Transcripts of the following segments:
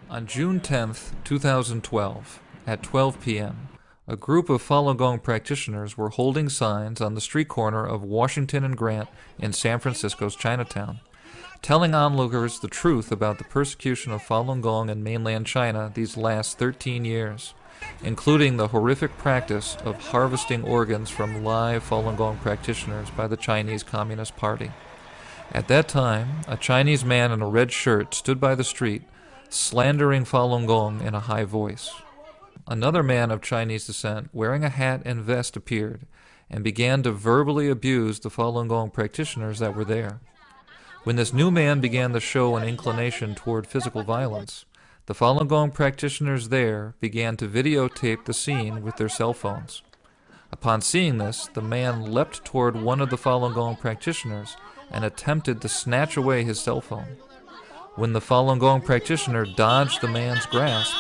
On June 10, 2012, at 12 p.m., a group of Falun Gong practitioners were holding signs on the street corner of Washington and Grant in San Francisco's Chinatown, telling onlookers the truth about the persecution of Falun Gong in mainland China these last 13 years, including the horrific practice of harvesting organs from live Falun Gong practitioners by the Chinese Communist Party. At that time, a Chinese man in a red shirt stood by the street, slandering Falun Gong in a high voice. Another man of Chinese descent, wearing a hat and vest, appeared and began to verbally abuse the Falun Gong practitioners that were there. When this new man began to show an inclination toward physical violence, the Falun Gong practitioners there began to videotape the scene with their cell phones. Upon seeing this, the man leapt toward one of the Falun Gong practitioners and attempted to snatch away his cell phone. When the Falun Gong practitioner dodged the man's grasp,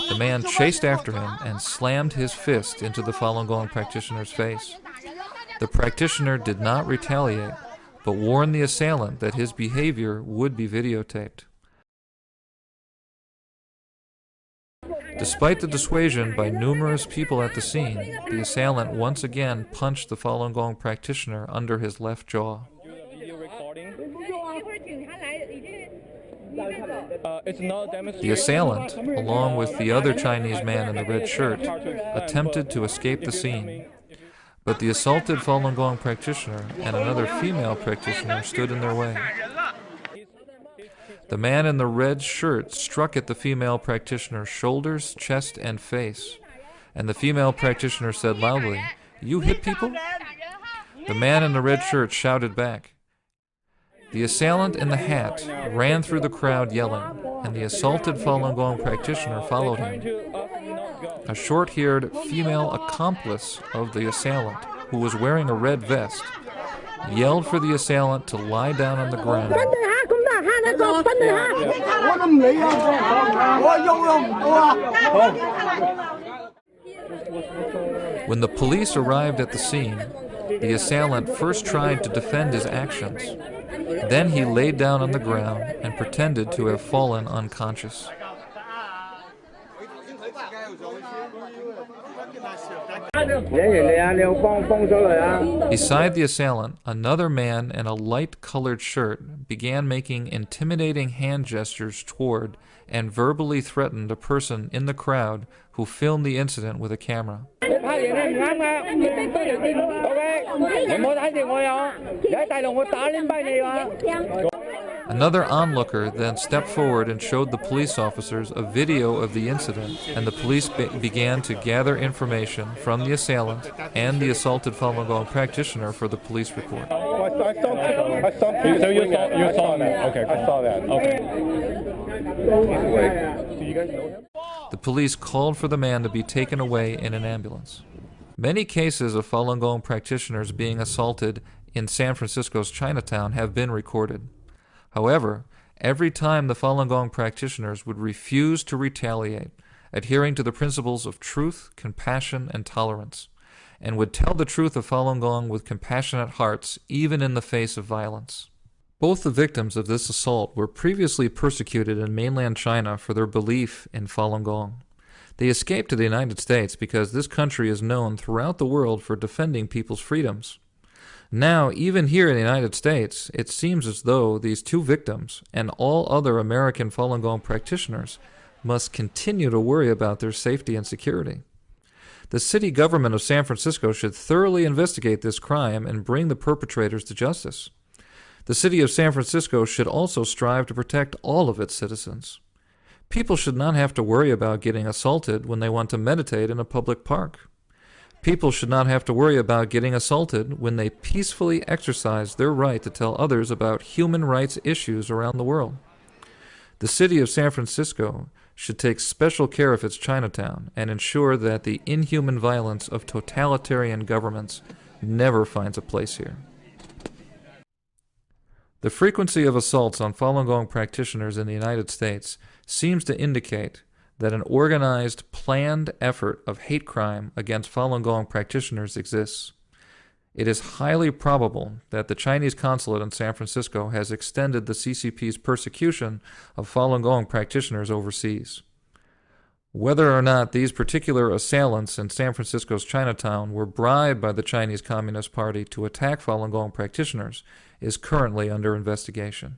the man chased after him and slammed his fist into the Falun Gong practitioner's face. The practitioner did not retaliate, but warned the assailant that his behavior would be videotaped. Despite the dissuasion by numerous people at the scene, the assailant once again punched the Falun Gong practitioner under his left jaw. The assailant, along with the other Chinese man in the red shirt, attempted to escape the scene, but the assaulted Falun Gong practitioner and another female practitioner stood in their way. The man in the red shirt struck at the female practitioner's shoulders, chest, and face, and the female practitioner said loudly, "You hit people?" The man in the red shirt shouted back. The assailant in the hat ran through the crowd yelling, and the assaulted Falun Gong practitioner followed him. A short-haired female accomplice of the assailant, who was wearing a red vest, yelled for the assailant to lie down on the ground. When the police arrived at the scene, the assailant first tried to defend his actions. Then he laid down on the ground and pretended to have fallen unconscious. Beside the assailant, another man in a light-colored shirt began making intimidating hand gestures toward and verbally threatened a person in the crowd who filmed the incident with a camera. Another onlooker then stepped forward and showed the police officers a video of the incident, and the police began to gather information from the assailant and the assaulted Falun Gong practitioner for the police report. So you saw that? Okay, I saw that. Okay. Do you guys know him? The police called for the man to be taken away in an ambulance. Many cases of Falun Gong practitioners being assaulted in San Francisco's Chinatown have been recorded. However, every time the Falun Gong practitioners would refuse to retaliate, adhering to the principles of truth, compassion, and tolerance, and would tell the truth of Falun Gong with compassionate hearts, even in the face of violence. Both the victims of this assault were previously persecuted in mainland China for their belief in Falun Gong. They escaped to the United States because this country is known throughout the world for defending people's freedoms. Now, even here in the United States, it seems as though these two victims and all other American Falun Gong practitioners must continue to worry about their safety and security. The city government of San Francisco should thoroughly investigate this crime and bring the perpetrators to justice. The city of San Francisco should also strive to protect all of its citizens. People should not have to worry about getting assaulted when they want to meditate in a public park. People should not have to worry about getting assaulted when they peacefully exercise their right to tell others about human rights issues around the world. The city of San Francisco should take special care of its Chinatown and ensure that the inhuman violence of totalitarian governments never finds a place here. The frequency of assaults on Falun Gong practitioners in the United States seems to indicate that an organized, planned effort of hate crime against Falun Gong practitioners exists. It is highly probable that the Chinese consulate in San Francisco has extended the CCP's persecution of Falun Gong practitioners overseas. Whether or not these particular assailants in San Francisco's Chinatown were bribed by the Chinese Communist Party to attack Falun Gong practitioners is currently under investigation.